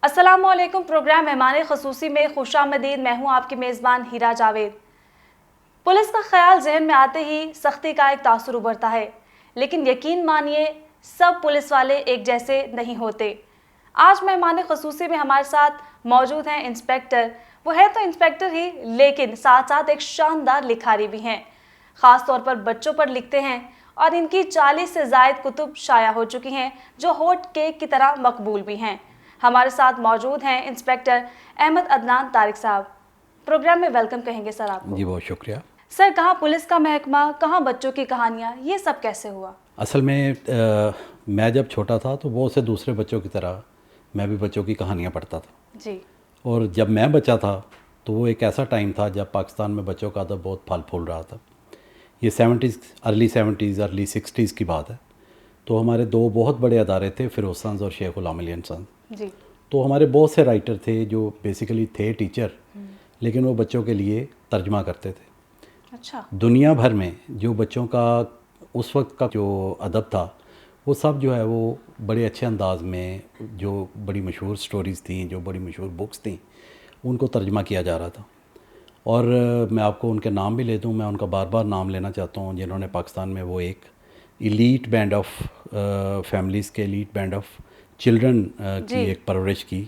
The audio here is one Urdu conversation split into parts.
السلام علیکم. پروگرام مہمان خصوصی میں خوش آمدید. میں ہوں آپ کی میزبان ہیرا جاوید. پولیس کا خیال ذہن میں آتے ہی سختی کا ایک تاثر ابھرتا ہے، لیکن یقین مانیے سب پولیس والے ایک جیسے نہیں ہوتے. آج مہمان خصوصی میں ہمارے ساتھ موجود ہیں انسپیکٹر. وہ ہے تو انسپیکٹر ہی، لیکن ساتھ ساتھ ایک شاندار لکھاری بھی ہیں. خاص طور پر بچوں پر لکھتے ہیں اور ان کی 40 سے زائد کتب شائع ہو چکی ہیں جو ہاٹ کیک کی طرح مقبول بھی ہیں. ہمارے ساتھ موجود ہیں انسپیکٹر احمد عدنان طارق صاحب. پروگرام میں ویلکم کہیں گے سر آپ کو. جی بہت شکریہ. سر، کہاں پولیس کا محکمہ، کہاں بچوں کی کہانیاں، یہ سب کیسے ہوا؟ اصل میں جب چھوٹا تھا تو بہت سے دوسرے بچوں کی طرح میں بھی بچوں کی کہانیاں پڑھتا تھا. جی. اور جب میں بچہ تھا تو وہ ایک ایسا ٹائم تھا جب پاکستان میں بچوں کا ادب بہت پھل پھول رہا تھا. یہ ارلی 60s کی بات ہے. تو ہمارے دو بہت بڑے ادارے تھے، فیروز سنز اور شیخ غلام علی سنز. جی. تو ہمارے بہت سے رائٹر تھے جو بیسیکلی تھے ٹیچر، لیکن وہ بچوں کے لیے ترجمہ کرتے تھے. اچھا. دنیا بھر میں جو بچوں کا اس وقت کا جو ادب تھا وہ سب جو ہے وہ بڑے اچھے انداز میں، جو بڑی مشہور سٹوریز تھیں، جو بڑی مشہور بکس تھیں، ان کو ترجمہ کیا جا رہا تھا. اور میں آپ کو ان کے نام بھی لے دوں. میں ان کا بار بار نام لینا چاہتا ہوں جنہوں نے پاکستان میں وہ ایک ایلیٹ بینڈ آف فیملیز کے ایلیٹ بینڈ آف چلڈرن کی ایک پرورش کی.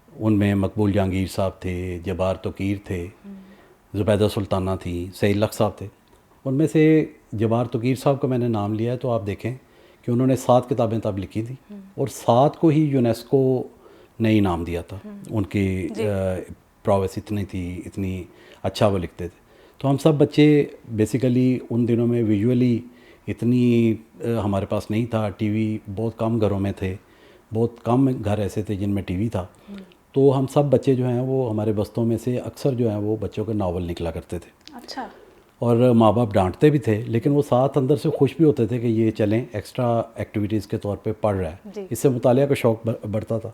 ان میں مقبول جہانگیر صاحب تھے، جبار توقیر تھے، زبیدہ سلطانہ تھیں، سعید لق صاحب تھے. ان میں سے جبار توقیر صاحب کا میں نے نام لیا ہے تو آپ دیکھیں کہ انہوں نے 7 کتابیں تب لکھی تھیں اور 7 کو ہی یونیسکو نے انعام دیا تھا. ان کی پرویس اتنی تھی، اتنی اچھا وہ لکھتے تھے. تو ہم سب بچے بیسیکلی ان دنوں میں ویژولی اتنی ہمارے پاس نہیں تھا. ٹی وی بہت کم گھروں میں تھے، بہت کم گھر ایسے تھے جن میں ٹی وی تھا. تو ہم سب بچے جو ہیں وہ ہمارے بستوں میں سے اکثر جو ہیں وہ بچوں کے ناول نکلا کرتے تھے. اچھا. اور ماں باپ ڈانٹتے بھی تھے، لیکن وہ ساتھ اندر سے خوش بھی ہوتے تھے کہ یہ چلیں ایکسٹرا ایکٹیویٹیز کے طور پہ پڑھ رہا ہے. اس سے مطالعہ کا شوق بڑھتا تھا.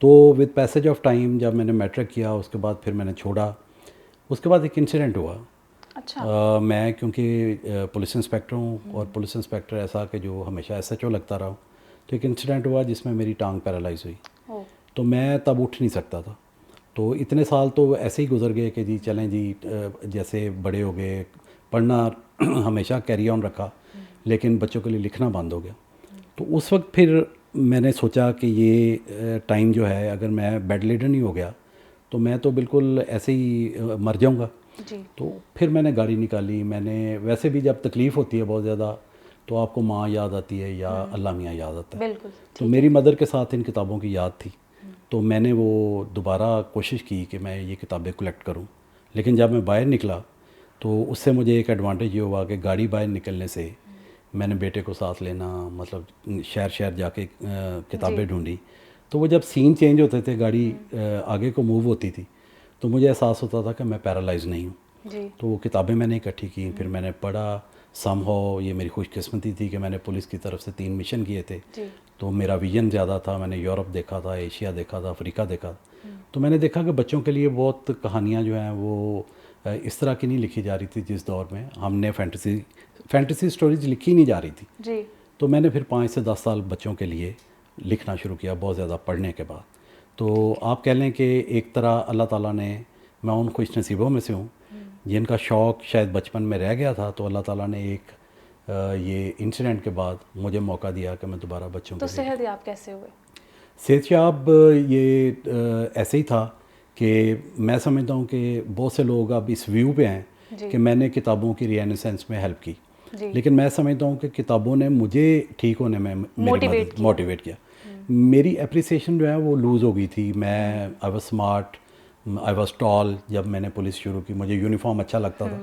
تو ود پیسج آف ٹائم جب میں نے میٹرک کیا، اس کے بعد پھر میں نے چھوڑا. اس کے بعد ایک انسیڈنٹ ہوا. اچھا. میں کیونکہ پولیس انسپیکٹر ہوں اور پولیس انسپیکٹر ایسا کہ جو ہمیشہ ایس ایچ او لگتا رہا ہوں، تو ایک انسیڈنٹ ہوا جس میں میری ٹانگ پیرالائز ہوئی. تو میں تب اٹھ نہیں سکتا تھا. تو اتنے سال تو ایسے ہی گزر گئے کہ جی چلیں جی، جیسے بڑے ہو گئے، پڑھنا ہمیشہ کیری آن رکھا، لیکن بچوں کے لیے لکھنا بند ہو گیا. تو اس وقت پھر میں نے سوچا کہ یہ ٹائم جو ہے، اگر میں بیڈ لیڈن ہی ہو گیا تو میں تو بالکل ایسے ہی مر جاؤں گا. تو پھر میں نے گاڑی نکالی. میں نے ویسے بھی جب تکلیف ہوتی ہے بہت زیادہ تو آپ کو ماں یاد آتی ہے یا اللہ میاں یاد آتا ہے. تو میری مدر کے ساتھ ان کتابوں کی یاد تھی. تو میں نے وہ دوبارہ کوشش کی کہ میں یہ کتابیں کلیکٹ کروں. لیکن جب میں باہر نکلا تو اس سے مجھے ایک ایڈوانٹیج یہ ہوا کہ گاڑی باہر نکلنے سے میں نے بیٹے کو ساتھ لینا، مطلب شہر جا کے کتابیں ڈھونڈی. تو وہ جب سین چینج ہوتے تھے، گاڑی آگے کو موو ہوتی تھی، تو مجھے احساس ہوتا تھا کہ میں پیرالائز نہیں ہوں. تو وہ کتابیں میں نے اکٹھی کی، پھر میں نے پڑھا. سم ہو یہ میری خوش قسمتی تھی کہ میں نے پولیس کی طرف سے 3 مشن کیے تھے. تو میرا ویژن زیادہ تھا. میں نے یورپ دیکھا تھا، ایشیا دیکھا تھا، افریقہ دیکھا. تو میں نے دیکھا کہ بچوں کے لیے بہت کہانیاں جو ہیں وہ اس طرح کی نہیں لکھی جا رہی تھی جس دور میں ہم نے فینٹیسی سٹوریز لکھی نہیں جا رہی تھی. تو میں نے پھر 5 سے 10 سال بچوں کے لیے لکھنا شروع کیا، بہت زیادہ پڑھنے کے بعد. تو آپ کہہ لیں کہ ایک طرح اللہ تعالیٰ نے، میں ان خوش نصیبوں میں سے ہوں جن کا شوق شاید بچپن میں رہ گیا تھا. تو اللہ تعالیٰ نے ایک یہ انسیڈنٹ کے بعد مجھے موقع دیا کہ میں دوبارہ بچوں کے لیے. تو صحت یاب کیسے ہوئے؟ صحت یاب یہ ایسے ہی تھا کہ میں سمجھتا ہوں کہ بہت سے لوگ اب اس ویو پہ ہیں کہ میں نے کتابوں کی ری اینیسنس میں ہیلپ کی، لیکن میں سمجھتا ہوں کہ کتابوں نے مجھے ٹھیک ہونے میں موٹیویٹ کیا. میری اپریسیشن جو ہے وہ لوز ہو گئی تھی. میں I was smart, I was tall. جب میں نے پولیس شروع کی مجھے یونیفارم اچھا لگتا تھا،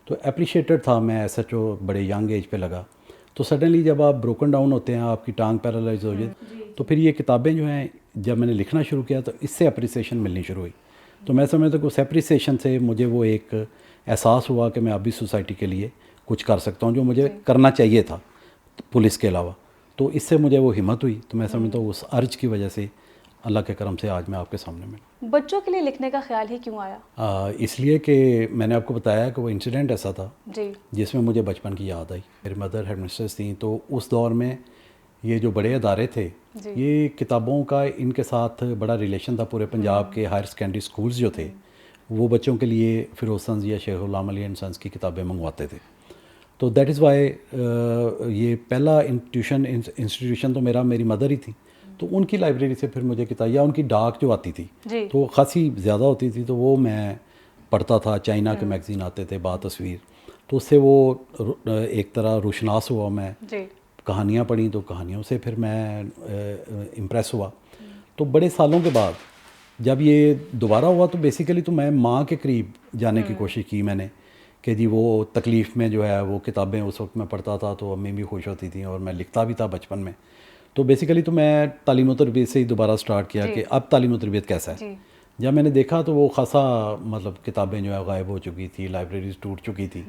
تو اپریشیٹڈ تھا. میں ایس ایچ او بڑے ینگ ایج پہ لگا. تو سڈنلی جب آپ بروکن ڈاؤن ہوتے ہیں، آپ کی ٹانگ پیرالائز ہو جائے، تو پھر یہ کتابیں جو ہیں جب میں نے لکھنا شروع کیا تو اس سے اپریسیشن ملنی شروع ہوئی. تو میں سمجھتا ہوں کہ اس اپریسیشن سے مجھے وہ ایک احساس ہوا کہ میں اب بھی سوسائٹی کے لیے کچھ کر سکتا ہوں جو مجھے کرنا چاہیے تھا پولیس کے علاوہ. تو اس سے مجھے وہ ہمت ہوئی. تو میں سمجھتا ہوں اس عرض کی وجہ سے اللہ کے کرم سے آج میں آپ کے سامنے میں. بچوں کے لیے لکھنے کا خیال ہی کیوں آیا؟ اس لیے کہ میں نے آپ کو بتایا کہ وہ انسیڈنٹ ایسا تھا جس میں مجھے بچپن کی یاد آئی. میری مدر ہیڈ مسٹرس تھیں. تو اس دور میں یہ جو بڑے ادارے تھے یہ کتابوں کا ان کے ساتھ بڑا ریلیشن تھا. پورے پنجاب کے ہائر سیکنڈری اسکولز جو تھے وہ بچوں کے لیے فیروز سنز یا شیخ غلام علی اینڈ سنز کی کتابیں منگواتے تھے. تو دیٹ از وائی یہ پہلا انسٹیٹیوشن تو میری مدر ہی تھی. تو ان کی لائبریری سے پھر مجھے کتاب, یا ان کی ڈاک جو آتی تھی تو خاصی زیادہ ہوتی تھی, تو وہ میں پڑھتا تھا. چائنا کے میگزین آتے تھے, با تصویر, تو اس سے وہ ایک طرح روشناس ہوا میں. کہانیاں پڑھیں تو کہانیوں سے پھر میں امپریس ہوا. تو بڑے سالوں کے بعد جب یہ دوبارہ ہوا تو بیسیکلی تو میں ماں کے قریب جانے کی کوشش کی میں نے, کہ جی وہ تکلیف میں جو ہے وہ کتابیں اس وقت میں پڑھتا تھا تو امی بھی خوش ہوتی تھیں, اور میں لکھتا بھی تھا بچپن میں. تو بیسیکلی تو میں تعلیم و تربیت سے ہی دوبارہ سٹارٹ کیا کہ اب تعلیم و تربیت کیسا ہے. جب میں نے دیکھا تو وہ خاصا مطلب کتابیں جو ہے غائب ہو چکی تھی, لائبریریز ٹوٹ چکی تھی,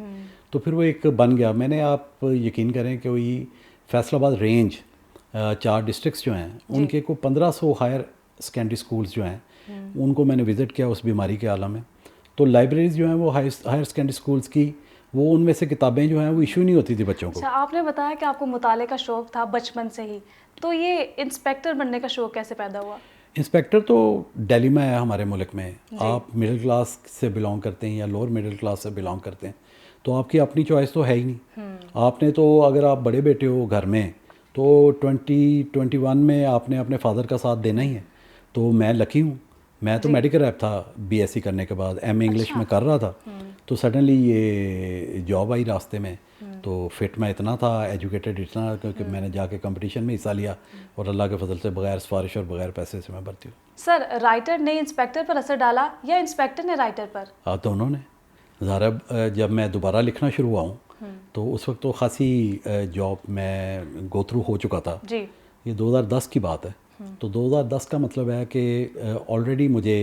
تو پھر وہ ایک بن گیا. میں نے, آپ یقین کریں کہ وہی فیصل آباد رینج 4 ڈسٹرکٹس جو ہیں ان کے کو 1500 ہائر سیکنڈری اسکولز جو ہیں ان کو میں نے وزٹ کیا اس بیماری کے عالم میں. تو لائبریریز جو ہیں وہ ہائر سیکنڈری اسکولز کی, وہ ان میں سے کتابیں جو ہیں وہ ایشو نہیں ہوتی تھی بچوں کو. اچھا, آپ نے بتایا کہ آپ کو مطالعے کا شوق تھا بچپن سے ہی, تو یہ انسپیکٹر بننے کا شوق کیسے پیدا ہوا؟ انسپیکٹر تو دہلی میں ہے ہمارے ملک میں. آپ مڈل کلاس سے بلانگ کرتے ہیں یا لوور مڈل کلاس سے بلانگ کرتے ہیں تو آپ کی اپنی چوائس تو ہے ہی نہیں. آپ نے تو, اگر آپ بڑے بیٹے ہو گھر میں تو 2021 میں آپ نے اپنے فادر کا ساتھ دینا ہی ہے. تو میں لکی ہوں, میں تو میڈیکل ریپ تھا بی ایس سی کرنے کے بعد, ایم اے انگلش میں کر رہا تھا. تو سڈنلی یہ جاب آئی راستے میں, تو فٹ میں اتنا تھا, ایجوکیٹڈ اتنا, کیونکہ میں نے جا کے کمپٹیشن میں حصہ لیا, اور اللہ کے فضل سے بغیر سفارش اور بغیر پیسے سے میں بھرتی ہوں. سر, رائٹر نے انسپیکٹر پر اثر ڈالا یا انسپیکٹر نے رائٹر پر؟ دونوں نے. ظاہر جب میں دوبارہ لکھنا شروع ہوا ہوں تو اس وقت تو خاصی جاب میں گو تھرو ہو چکا تھا. یہ 2010 کی بات ہے. تو 2010 کا مطلب ہے کہ آلریڈی مجھے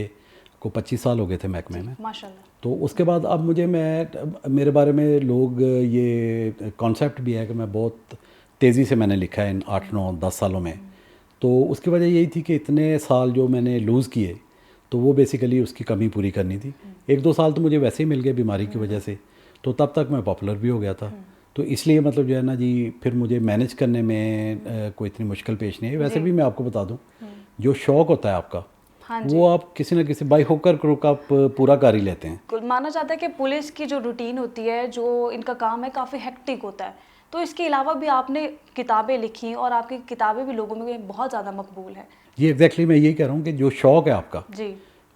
کو 25 سال ہو گئے تھے محکمے میں. ماشاءاللہ. تو اس کے بعد اب مجھے میرے بارے میں لوگ یہ کانسیپٹ بھی ہے کہ میں بہت تیزی سے میں نے لکھا ہے ان 8 9 10 سالوں میں. تو اس کی وجہ یہی تھی کہ اتنے سال جو میں نے لوز کیے تو وہ بیسیکلی اس کی کمی پوری کرنی تھی. 1 2 سال تو مجھے ویسے ہی مل گئے بیماری کی وجہ سے, تو تب تک میں پاپولر بھی ہو گیا تھا. تو اس لیے مطلب جو ہے نا جی, پھر مجھے مینیج کرنے میں کوئی اتنی مشکل پیش نہیں ہے. ویسے بھی میں آپ کو بتا دوں, جو شوق ہوتا ہے آپ کا وہ آپ کسی نہ کسی بائی ہوکر کروک آپ پورا کر ہی لیتے ہیں. مانا جاتا ہے کہ پولیس کی جو روٹین ہوتی ہے, جو ان کا کام ہے, کافی ہیکٹک ہوتا ہے. تو اس کے علاوہ بھی آپ نے کتابیں لکھی اور آپ کی کتابیں بھی لوگوں میں بہت زیادہ مقبول ہیں. یہ ایگزیکٹلی میں یہی کہہ رہا ہوں کہ جو شوق ہے آپ کا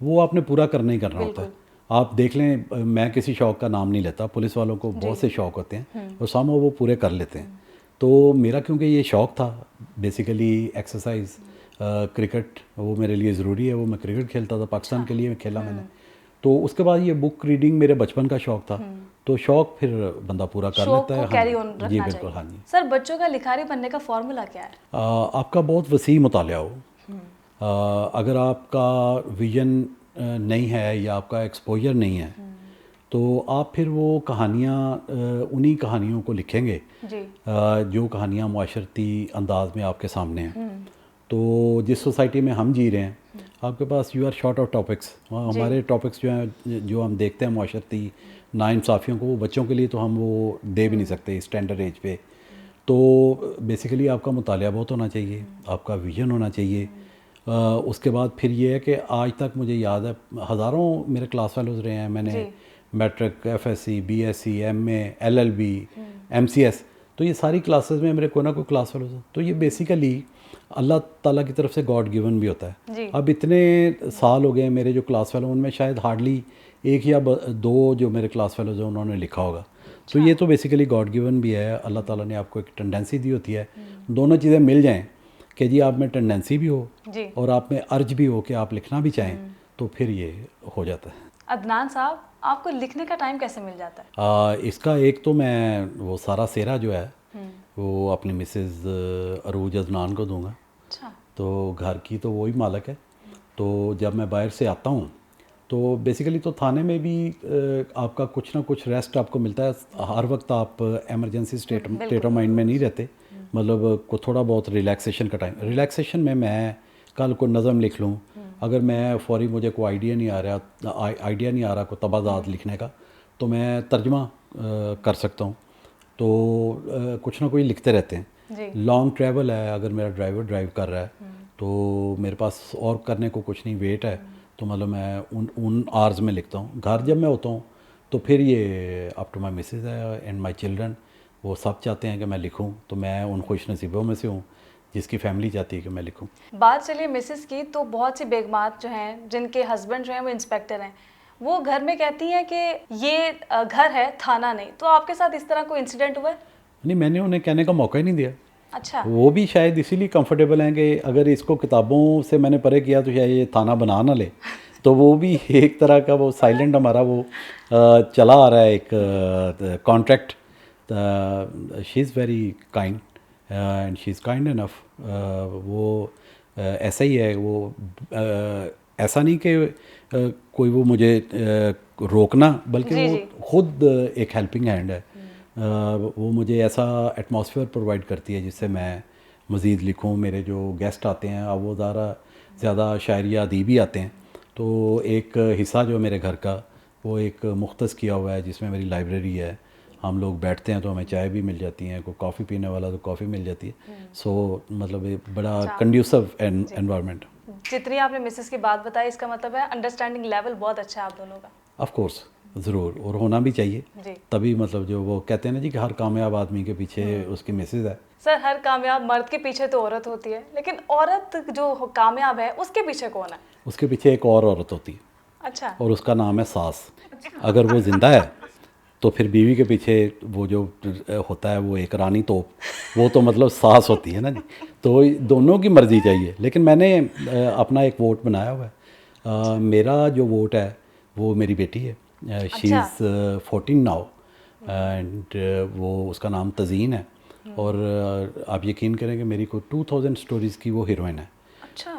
وہ آپ نے پورا کرنا ہی کرنا ہوتا ہے. آپ دیکھ لیں, میں کسی شوق کا نام نہیں لیتا, پولیس والوں کو بہت سے شوق ہوتے ہیں اور ساموں وہ پورے کر لیتے ہیں. تو میرا کیونکہ یہ شوق تھا بیسیکلی ایکسرسائز, کرکٹ وہ میرے لیے ضروری ہے, وہ میں کرکٹ کھیلتا تھا, پاکستان کے لیے کھیلا میں نے. تو اس کے بعد یہ بک ریڈنگ میرے بچپن کا شوق تھا, تو شوق پھر بندہ پورا کر لیتا ہے. جی بالکل. ہاں جی. سر, بچوں کا لکھاری بننے کا فارمولا کیا ہے؟ آپ کا بہت وسیع مطالعہ ہو. اگر آپ کا ویژن نہیں ہے یا آپ کا ایکسپوجر نہیں ہے تو آپ پھر وہ کہانیاں, انہی کہانیوں کو لکھیں گے جو کہانیاں معاشرتی انداز میں آپ کے سامنے ہیں. تو جس سوسائٹی میں ہم جی رہے ہیں, آپ کے پاس you are short of topics. ہمارے ٹاپکس جو ہیں جو ہم دیکھتے ہیں معاشرتی ناانصافیوں کو, وہ بچوں کے لیے تو ہم وہ دے بھی نہیں سکتے اس ٹینڈر ایج پہ. تو بیسیکلی آپ کا مطالعہ بہت ہونا چاہیے, آپ کا ویژن ہونا چاہیے. اس کے بعد پھر یہ ہے کہ آج تک مجھے یاد ہے ہزاروں میرے کلاس فیلوز رہے ہیں. میں نے matric, F S C, B S C, M A, L L B, M C S, تو یہ ساری کلاسز میں میرے کوئی نہ کوئی کلاس فیلوز ہیں. تو یہ بیسیکلی اللہ تعالیٰ کی طرف سے گاڈ گیون بھی ہوتا ہے. اب اتنے سال ہو گئے میرے جو کلاس فیلو, ان میں شاید ہارڈلی 1 یا 2 جو میرے کلاس فیلوز ہیں انہوں نے لکھا ہوگا. تو یہ تو بیسیکلی گاڈ گیون بھی ہے. اللہ تعالیٰ نے آپ کو ایک ٹینڈنسی دی ہوتی ہے, دونوں چیزیں مل جائیں کہ جی آپ میں ٹینڈنسی بھی ہو اور آپ میں ارج بھی ہو کہ آپ لکھنا بھی چاہیں, تو پھر یہ ہو جاتا ہے. عدنان صاحب, آپ کو لکھنے کا ٹائم کیسے مل جاتا ہے؟ اس کا ایک تو میں وہ سارا سیرا جو ہے وہ اپنی مسز عروج عدنان کو دوں گا. تو گھر کی تو وہی مالک ہے. تو جب میں باہر سے آتا ہوں تو بیسیکلی تو تھانے میں بھی آپ کا کچھ نہ کچھ ریسٹ آپ کو ملتا ہے. ہر وقت آپ ایمرجنسی اسٹیٹ آف مائنڈ میں نہیں رہتے, مطلب کو تھوڑا بہت ریلیکسیشن کا ٹائم. ریلیکسیشن میں کل کو نظم لکھ لوں, اگر میں فوری مجھے کوئی آئیڈیا نہیں آ رہا کوئی تبادات لکھنے کا, تو میں ترجمہ کر سکتا ہوں. تو کچھ نہ کوئی لکھتے رہتے ہیں. جی لانگ ٹریول ہے، اگر میرا ڈرائیور ڈرائیو کر رہا ہے تو میرے پاس اور کرنے کو کچھ نہیں، ویٹ ہے، تو مطلب میں ان آرز میں لکھتا ہوں. گھر جب میں ہوتا ہوں تو پھر یہ اپ ٹو مائی مسز ہے اینڈ مائی چلڈرن، وہ سب چاہتے ہیں کہ میں لکھوں، تو میں ان خوش نصیبوں میں سے ہوں جس کی فیملی چاہتی ہے کہ میں لکھوں. بات چلیے مسز کی، تو بہت سی بیگمات جو ہیں جن کے ہسبینڈ جو ہیں وہ انسپیکٹر ہیں، وہ گھر میں کہتی ہیں کہ یہ گھر ہے تھانہ نہیں، تو آپ کے ساتھ اس طرح کوئی انسیڈنٹ ہوا ہے؟ نہیں، میں نے انہیں کہنے کا موقع ہی نہیں دیا. اچھا. وہ بھی شاید اسی لیے کمفرٹیبل ہیں کہ اگر اس کو کتابوں سے میں نے پڑھے کیا تو شاید یہ تھانہ بنا نہ لے. تو وہ بھی ایک طرح کا وہ سائلنٹ ہمارا وہ چلا آ رہا ہے ایک contract. She is very kind and she is kind انف. وہ ایسا ہی ہے، وہ ایسا نہیں کہ کوئی وہ مجھے روکنا، بلکہ وہ خود ایک ہیلپنگ ہینڈ ہے. وہ مجھے ایسا ایٹماسفیئر پرووائڈ کرتی ہے جس سے میں مزید لکھوں. میرے جو گیسٹ آتے ہیں اب وہ زیادہ شاعری ادیبی آتے ہیں، تو ایک حصہ جو میرے گھر کا وہ ایک مختص کیا ہوا ہے جس میں میری لائبریری ہے. ہم لوگ بیٹھتے ہیں تو ہمیں چائے بھی مل جاتی ہیں، کوئی کافی پینے والا تو کافی مل جاتی ہے. سو مطلب ایک بڑا کنڈیوسو انوائرمنٹ. جتنی آپ نے مسز کی بات بتائی اس کا مطلب ہے انڈرسٹینڈنگ لیول بہت اچھا ہے آپ دونوں کا. آف کورس، ضرور، اور ہونا بھی چاہیے. تبھی مطلب جو وہ کہتے ہیں نا جی کہ ہر کامیاب آدمی کے پیچھے اس کی مسز ہے. سر ہر کامیاب مرد کے پیچھے تو عورت ہوتی ہے، لیکن عورت جو کامیاب ہے اس کے پیچھے کون ہے؟ اس کے پیچھے ایک اور عورت ہوتی ہے. اچھا. اور اس کا نام ہے ساس. اگر وہ زندہ ہے تو پھر بیوی کے پیچھے وہ جو ہوتا ہے وہ ایک رانی توپ، وہ تو مطلب ساس ہوتی ہے نا جی. تو دونوں کی مرضی چاہیے. لیکن میں نے اپنا ایک ووٹ بنایا ہوا ہے. میرا جو ووٹ ہے وہ میری بیٹی ہے. شی از 14 ناؤ اینڈ وہ اس کا نام تزین ہے. اور آپ یقین کریں کہ میری کو 2000 سٹوریز کی وہ ہیروئن ہے.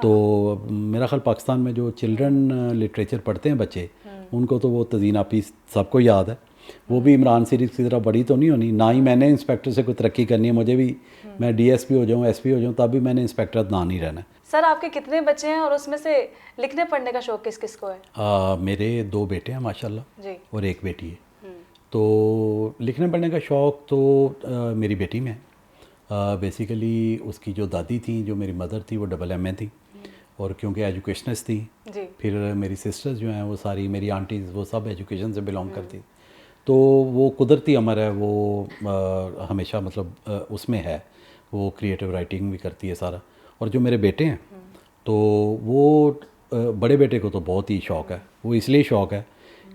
تو میرا خیال پاکستان میں جو چلڈرن لٹریچر پڑھتے ہیں بچے، ان کو تو وہ تزین آپی سب کو یاد ہے. وہ بھی عمران سیریز کی طرح بڑی تو نہیں ہونی، نہ ہی میں نے انسپیکٹر سے کوئی ترقی کرنی ہے. مجھے بھی میں ڈی ایس پی ہو جاؤں، ایس پی ہو جاؤں، تب بھی میں نے انسپیکٹر عدنان ہی رہنا ہے. سر آپ کے کتنے بچے ہیں اور اس میں سے لکھنے پڑھنے کا شوق کس کس کو ہے؟ میرے 2 بیٹے ہیں ماشاءاللہ جی، اور 1 بیٹی ہے. تو لکھنے پڑھنے کا شوق تو میری بیٹی میں ہے. بیسیکلی اس کی جو دادی تھیں، جو میری مدر تھی، وہ AA تھیں، اور کیونکہ ایجوکیشنسٹ تھیں. پھر میری سسٹرز جو ہیں وہ ساری میری آنٹیز وہ سب ایجوکیشن سے بلانگ کرتی. تو وہ قدرتی امر ہے، وہ ہمیشہ مطلب اس میں ہے، وہ کریٹیو رائٹنگ بھی کرتی ہے سارا. اور جو میرے بیٹے ہیں تو وہ بڑے بیٹے کو تو بہت ہی شوق ہے. وہ اس لیے شوق ہے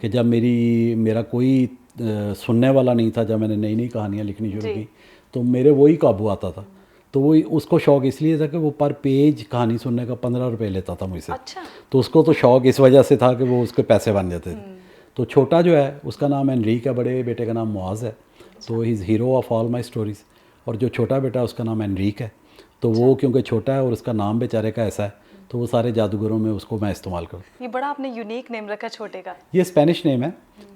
کہ جب میرا کوئی سننے والا نہیں تھا، جب میں نے نئی نئی کہانیاں لکھنی شروع کی تو میرے وہی قابو آتا تھا. تو وہ اس کو شوق اس لیے تھا کہ وہ پر پیج کہانی سننے کا 15 روپے لیتا تھا مجھ سے. تو اس کو تو شوق اس وجہ سے تھا کہ وہ اس کے پیسے بن جاتے تھے. تو چھوٹا جو ہے اس کا نام انریک ہے، بڑے بیٹے کا نام معاذ ہے. تو he is hero of all my stories. اور جو چھوٹا بیٹا اس کا نام انریک ہے، تو وہ کیونکہ چھوٹا ہے اور اس کا نام بیچارے کا ایسا ہے تو وہ سارے جادوگروں میں اس کو میں استعمال کروں. یہ بڑا آپ نے یونیک نیم رکھا چھوٹے کا. یہ اسپینش نیم ہے،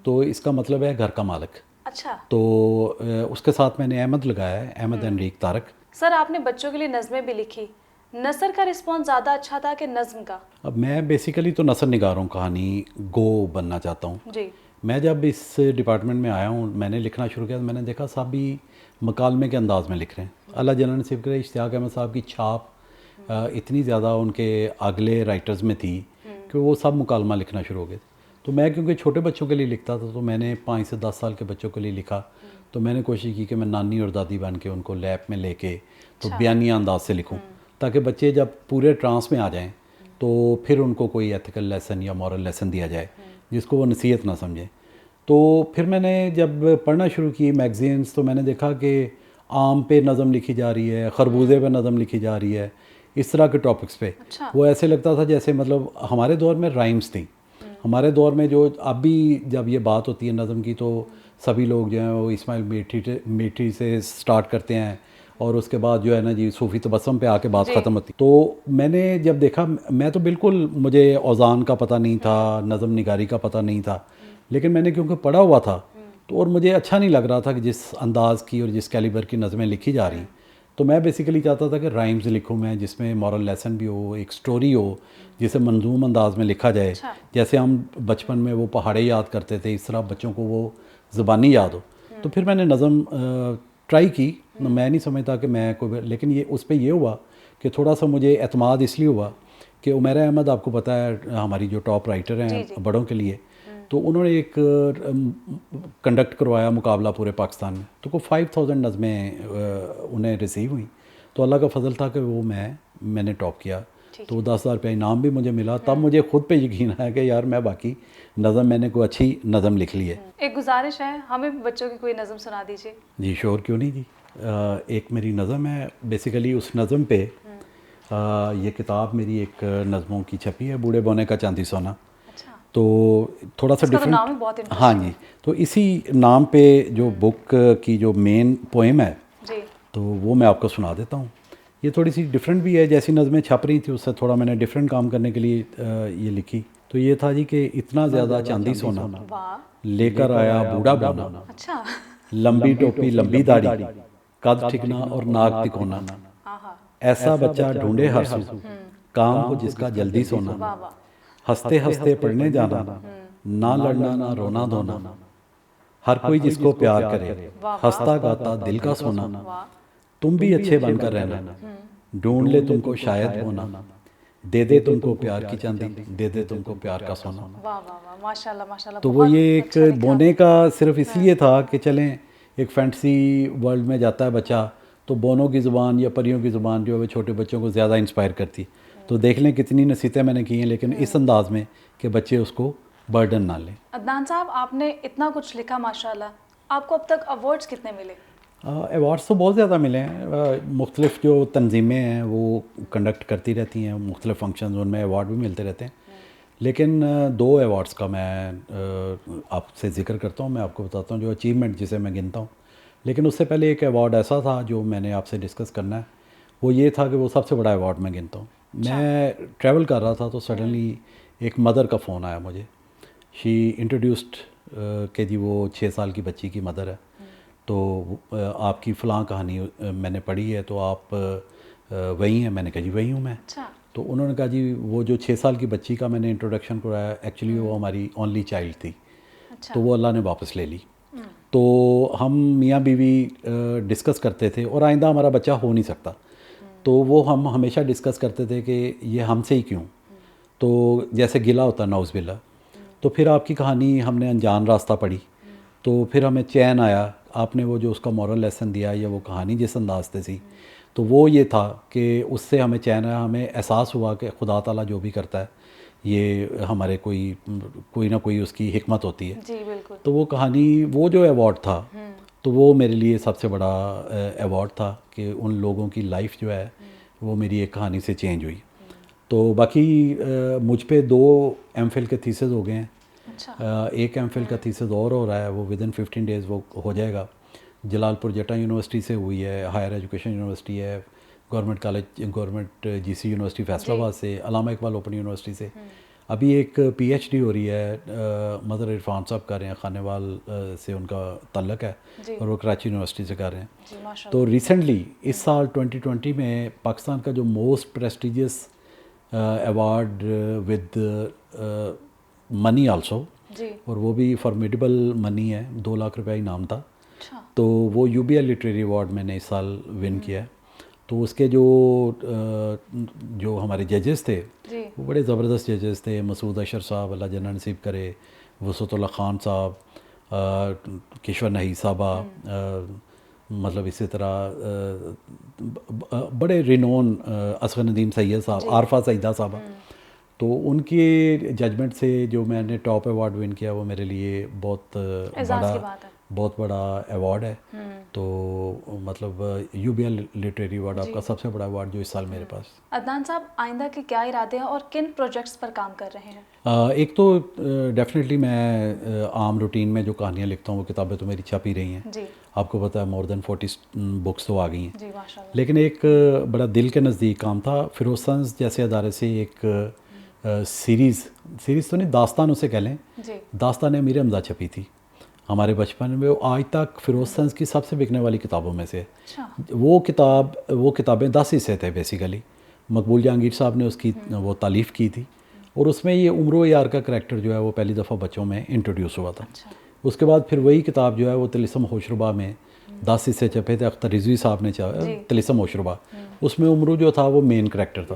تو اس کا مطلب ہے گھر کا مالک. اچھا. تو اس کے ساتھ میں نے احمد لگایا ہے، احمد انریک طارق. سر آپ نے بچوں کے لیے نظمیں بھی لکھی، نثر کا رسپانس زیادہ اچھا تھا کہ نظم کا؟ اب میں بیسیکلی تو نثر نگار ہوں، کہانی گو بننا چاہتا ہوں. جی. میں جب اس ڈپارٹمنٹ میں آیا ہوں، میں نے لکھنا شروع کیا تو میں نے دیکھا صاحب بھی مکالمے کے انداز میں لکھ رہے ہیں. اللہ جل نصیب کرے، اشتیاق احمد صاحب کی چھاپ اتنی زیادہ ان کے اگلے رائٹرز میں تھی کہ وہ سب مکالمہ لکھنا شروع ہو گئے. تو میں کیونکہ چھوٹے بچوں کے لیے لکھتا تھا تو میں نے 5 سے 10 سال کے بچوں کے لیے لکھا. تو میں نے کوشش کی کہ میں نانی اور دادی بن کے ان کو لیب میں لے کے تو بیانیہ انداز سے لکھوں، تاکہ بچے جب پورے ٹرانس میں آ جائیں تو پھر ان کو کوئی ایتھیکل لیسن یا مورل لیسن دیا جائے جس کو وہ نصیحت نہ سمجھیں. تو پھر میں نے جب پڑھنا شروع کی میگزینس تو میں نے دیکھا کہ آم پہ نظم لکھی جا رہی ہے، خربوزے پہ نظم لکھی جا رہی ہے، اس طرح کے ٹاپکس پہ. وہ ایسے لگتا تھا جیسے مطلب ہمارے دور میں رائمز تھیں. ہمارے دور میں جو اب بھی جب یہ بات ہوتی ہے نظم کی تو سبھی لوگ جو ہیں وہ اسماعیل میٹھی سے سٹارٹ کرتے ہیں اور اس کے بعد جو ہے نا جی صوفی تبسم پہ آ کے بات ختم ہوتی. تو میں نے جب دیکھا، میں تو بالکل مجھے اوزان کا پتہ نہیں تھا، نظم نگاری کا پتہ نہیں تھا، لیکن میں نے کیونکہ پڑھا ہوا تھا تو اور مجھے اچھا نہیں لگ رہا تھا کہ جس انداز کی اور جس کیلیبر کی نظمیں لکھی جا رہی ہیں. تو میں بیسیکلی چاہتا تھا کہ رائمز لکھوں میں جس میں مورل لیسن بھی ہو، ایک سٹوری ہو جسے منظوم انداز میں لکھا جائے. جیسے ہم بچپن میں وہ پہاڑے یاد کرتے تھے، اس طرح بچوں کو وہ زبانی یاد ہو. تو پھر میں نے نظم ٹرائی کی میں نہیں سمجھتا کہ میں کوئی, لیکن یہ اس پہ یہ ہوا کہ تھوڑا سا مجھے اعتماد اس لیے ہوا کہ عمیر احمد آپ کو پتہ ہے ہماری جو ٹاپ رائٹر ہیں بڑوں کے لیے, تو انہوں نے ایک کنڈکٹ کروایا مقابلہ پورے پاکستان میں, تو کوئی 5000 نظمیں انہیں ریسیو ہوئیں. تو اللہ کا فضل تھا کہ وہ میں نے ٹاپ کیا, تو 10,000 روپیہ انعام بھی مجھے ملا. تب مجھے خود پہ یقین آیا کہ یار میں باقی نظم میں نے کوئی اچھی نظم لکھ لی ہے. ایک گزارش ہے, ہمیں بھی بچوں کی کوئی نظم سنا دیجیے. جی شور کیوں نہیں جی. ایک میری نظم ہے, بیسیکلی اس نظم پہ یہ کتاب میری ایک نظموں کی چھپی ہے, بوڑھے بونے کا چاندی سونا. تو تھوڑا سا ڈفرینٹ, ہاں جی, تو اسی نام پہ جو بک کی جو مین پوئم ہے تو وہ میں آپ کو سنا دیتا ہوں. یہ تھوڑی سی ڈفرینٹ بھی ہے, جیسی نظمیں چھپ رہی تھی اس سے تھوڑا میں نے ڈفرینٹ کام کرنے کے لیے یہ لکھی. تو یہ تھا جی کہ اتنا زیادہ چاندی سونا لے کر آیا بوڑھا بونا, لمبی ٹوپی لمبی داڑھی قد ٹھکنا اور ناک تکونا, ایسا بچہ ڈھونڈے ہر سو کام ہو جس کا جلدی سونا, ہنستے ہنستے پڑھنے جانا نہ لڑنا نہ رونا دھونا, ہر کوئی جس کو پیار کرے ہنستا گاتا دل کا سونا, تم بھی اچھے بن کر رہنا ڈھونڈ لے تم کو شاید ہونا, دے دے تم کو پیار کی چاندی دے دے تم کو پیار کا سونا. تو وہ یہ ایک بونے کا صرف اس لیے تھا کہ چلیں ایک فینٹسی ورلڈ میں جاتا ہے بچہ, تو بونوں کی زبان یا پریوں کی زبان جو ہے چھوٹے بچوں کو زیادہ انسپائر کرتی. تو دیکھ لیں کتنی نصیحتیں میں نے کی ہیں, لیکن اس انداز میں کہ بچے اس کو برڈن نہ لیں. عدنان صاحب آپ نے اتنا کچھ لکھا ماشاءاللہ, آپ کو اب تک ایوارڈز کتنے ملے؟ ایوارڈس تو بہت زیادہ ملے ہیں. مختلف جو تنظیمیں ہیں وہ کنڈکٹ کرتی رہتی ہیں مختلف فنکشنز, ان میں ایوارڈ بھی ملتے رہتے ہیں. لیکن 2 ایوارڈس کا میں آپ سے ذکر کرتا ہوں, میں آپ کو بتاتا ہوں جو اچیومنٹ جسے میں گنتا ہوں. لیکن اس سے پہلے ایک ایوارڈ ایسا تھا جو میں نے آپ سے ڈسکس کرنا ہے, وہ یہ تھا کہ وہ سب سے بڑا ایوارڈ میں گنتا ہوں. میں ٹریول کر رہا تھا تو سڈنلی ایک مدر کا فون آیا مجھے. شی انٹروڈیوسڈ کہ جی وہ 6 سال کی بچی کی مدر ہے, تو آپ کی فلاں کہانی میں نے پڑھی ہے, تو آپ وہی ہیں. میں نے کہا جی وہی ہوں میں. تو انہوں نے کہا جی وہ جو 6 سال کی بچی کا میں نے انٹروڈکشن کرایا, ایکچولی وہ ہماری اونلی چائلڈ تھی, تو وہ اللہ نے واپس لے لی. تو ہم میاں بیوی ڈسکس کرتے تھے, اور آئندہ ہمارا بچہ ہو نہیں سکتا, تو وہ ہم ہمیشہ ڈسکس کرتے تھے کہ یہ ہم سے ہی کیوں, تو جیسے گلہ ہوتا ہے نعوذ باللہ. تو پھر آپ کی کہانی ہم نے انجان راستہ پڑھی, تو پھر ہمیں چین آیا. آپ نے وہ جو اس کا مورل لیسن دیا یا وہ کہانی جس انداز سے تھی, تو وہ یہ تھا کہ اس سے ہمیں چین آیا, ہمیں احساس ہوا کہ خدا تعالیٰ جو بھی کرتا ہے یہ ہمارے کوئی نہ کوئی اس کی حکمت ہوتی ہے. جی بالکل. تو وہ کہانی, وہ جو ایوارڈ تھا, تو وہ میرے لیے سب سے بڑا ایوارڈ تھا کہ ان لوگوں کی لائف جو ہے وہ میری ایک کہانی سے چینج ہوئی. تو باقی مجھ پہ 2 ایم فل کے تھیسز ہو گئے ہیں. ایک ایم فل کا تھیسز اور ہو رہا ہے, وہ ودن 15 ڈیز وہ ہو جائے گا. جلال پور جٹا یونیورسٹی سے ہوئی ہے, ہائر ایجوکیشن یونیورسٹی ہے, گورنمنٹ کالج گورنمنٹ جی سی یونیورسٹی فیصل آباد سے, علامہ اقبال اوپن یونیورسٹی سے. ابھی ایک پی ایچ ڈی ہو رہی ہے, مدر عرفان صاحب کر رہے ہیں, خانیوال سے ان کا تعلق ہے, اور وہ کراچی یونیورسٹی سے کر رہے ہیں. تو ریسنٹلی اس سال 2020 میں پاکستان کا جو most prestigious award with money also, اور وہ بھی فارمیڈیبل منی ہے, 2 لاکھ روپے انعام تھا. تو وہ U B L literary award میں نے اس سال ون کیا ہے. تو اس کے جو ہمارے ججز تھے وہ بڑے زبردست ججز تھے. مسعود اشر صاحب اللہ جنت نصیب کرے, وسعت اللہ خان صاحب, کشور نہی صاحبہ, مطلب اسی طرح بڑے رینون, اصغر ندیم سید صاحب, عارفہ سعیدہ صاحبہ. تو ان کی ججمنٹ سے جو میں نے ٹاپ ایوارڈ ون کیا وہ میرے لیے بہت بڑا ایوارڈ ہے. تو مطلب U B L literary award آپ کا سب سے بڑا ایوارڈ جو اس سال میرے پاس. عدنان صاحب آئندہ کے کیا ارادے ہیں اور کن پروجیکٹس پر کام کر رہے ہیں؟ ایک تو ڈیفینیٹلی میں عام روٹین میں جو کہانیاں لکھتا ہوں وہ کتابیں تو میری چھپ ہی رہی ہیں. آپ کو پتہ ہے مور دین 40 بکس تو آ گئی ہیں. لیکن ایک بڑا دل کے نزدیک کام تھا. فیروز سنز جیسے ادارے سے ایک سیریز تو نہیں, داستان اسے کہہ لیں, داستان امیر حمزہ چھپی تھی ہمارے بچپن میں. وہ آج تک فیروز سنز کی سب سے بکنے والی کتابوں میں سے. وہ کتابیں 10 حصے تھے بیسیکلی. مقبول جہانگیر صاحب نے اس کی وہ تالیف کی تھی, اور اس میں یہ عمر و یار کا کریکٹر جو ہے وہ پہلی دفعہ بچوں میں انٹروڈیوس ہوا تھا. اس کے بعد پھر وہی کتاب جو ہے وہ طلسم ہوشربا میں 10 حصے چھپے تھے, اختر رضوی صاحب نے طلسم مشربہ, اس میں عمرو جو تھا وہ مین کریکٹر تھا.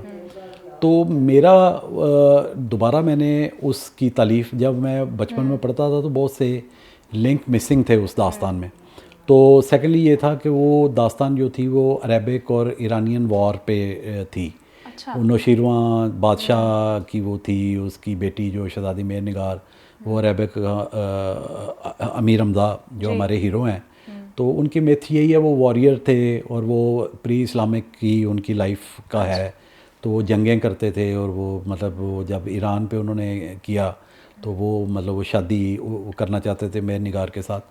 تو میرا دوبارہ میں نے اس کی تالیف, جب میں بچپن میں پڑھتا تھا تو بہت سے لنک مسنگ تھے اس داستان میں. تو سیکنڈلی یہ تھا کہ وہ داستان جو تھی وہ عربک اور ایرانین وار پہ تھی. نوشیروان بادشاہ کی وہ تھی, اس کی بیٹی جو شہزادی میر نگار, وہ عربک امیر حمزہ جو ہمارے ہیرو ہیں, تو ان کی میتھ یہی ہے, وہ واریر تھے اور وہ پری اسلامک کی ان کی لائف کا ہے. تو وہ جنگیں کرتے تھے, اور وہ مطلب وہ جب ایران پہ انہوں نے کیا تو وہ مطلب وہ شادی کرنا چاہتے تھے میر نگار کے ساتھ.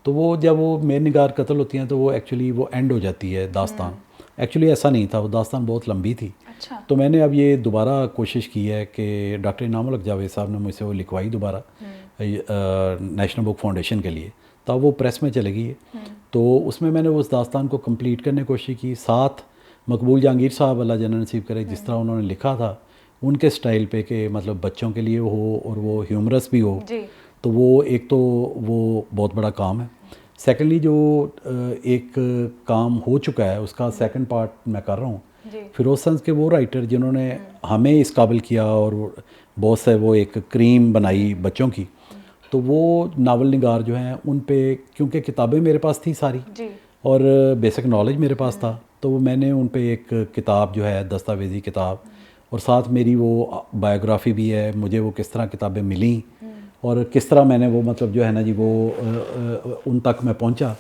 تو وہ جب وہ میر نگار قتل ہوتی ہیں تو وہ ایکچولی وہ اینڈ ہو جاتی ہے داستان. ایکچولی ایسا نہیں تھا, وہ داستان بہت لمبی تھی. تو میں نے اب یہ دوبارہ کوشش کی ہے کہ ڈاکٹر انعام الحق جاوید صاحب نے مجھ سے وہ لکھوائی دوبارہ نیشنل بک فاؤنڈیشن کے لیے, تب وہ پریس میں چلے گئی ہے. تو اس میں نے اس داستان کو کمپلیٹ کرنے کی کوشش کی. ساتھ مقبول جہانگیر صاحب اللہ جنت نصیب کرے, جس طرح انہوں نے لکھا تھا ان کے سٹائل پہ کہ مطلب بچوں کے لیے ہو اور وہ ہیومرس بھی ہو, تو وہ ایک تو وہ بہت بڑا کام ہے. سیکنڈلی جو ایک کام ہو چکا ہے اس کا سیکنڈ پارٹ میں کر رہا ہوں. فیروز سنز کے وہ رائٹر جنہوں نے ہمیں اس قابل کیا اور بہت سے وہ ایک کریم بنائی بچوں کی, تو وہ ناول نگار جو ہیں ان پہ, کیونکہ کتابیں میرے پاس تھی ساری اور بیسک نالج میرے پاس تھا, تو میں نے ان پہ ایک کتاب جو ہے دستاویزی کتاب, اور ساتھ میری وہ بایوگرافی بھی ہے, مجھے وہ کس طرح کتابیں ملیں اور کس طرح میں نے وہ مطلب جو ہے نا جی وہ ان تک میں پہنچا.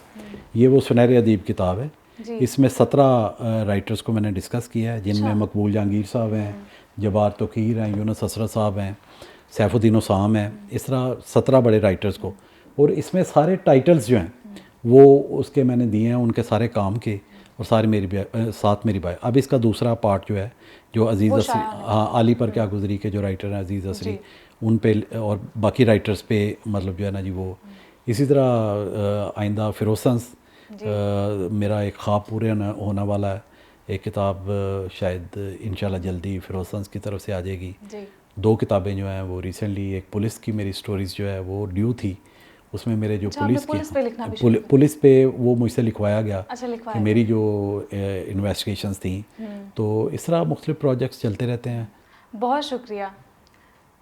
یہ وہ سنہرے ادیب کتاب ہے. اس میں 17 رائٹرز کو میں نے ڈسکس کیا ہے, جن میں مقبول جہانگیر صاحب ہیں, جبار توقیر ہیں, یونس اسرت صاحب ہیں, سیف الدین اسام ہیں, اس طرح 17 بڑے رائٹرز کو. اور اس میں سارے ٹائٹلز جو ہیں وہ اس کے میں نے دیے ہیں, ان کے سارے کام کے, اور سارے ساتھ میری بات. اب اس کا دوسرا پارٹ جو ہے جو عزیز اسری, ہاں علی پر کیا گزری کے جو رائٹر ہیں عزیز اسری, ان پہ اور باقی رائٹرز پہ مطلب جو ہے نا جی وہ. اسی طرح آئندہ فیروز سنز میرا ایک خواب پورے ہونے والا ہے. ایک کتاب شاید انشاءاللہ جلدی فیروز سنز کی طرف سے آ جائے گی. 2 کتابیں جو ہیں وہ ریسنٹلی, ایک پولیس کی میری سٹوریز جو ہے وہ ڈیو تھی, اس میں میرے جو پولیس پہ وہ مجھ سے لکھوایا گیا کہ میری جو انویسٹیگیشنز تھیں. تو اس طرح مختلف پروجیکٹس چلتے رہتے ہیں. بہت شکریہ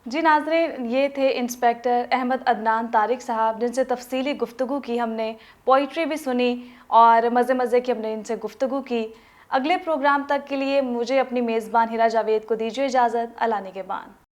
جی. ناظرین, یہ تھے انسپیکٹر احمد عدنان طارق صاحب, جن سے تفصیلی گفتگو کی ہم نے, پوئٹری بھی سنی اور مزے کی ہم نے ان سے گفتگو کی. اگلے پروگرام تک کے لیے مجھے اپنی میزبان ہیرا جاوید کو دیجیے اجازت. اللہ نگہبان.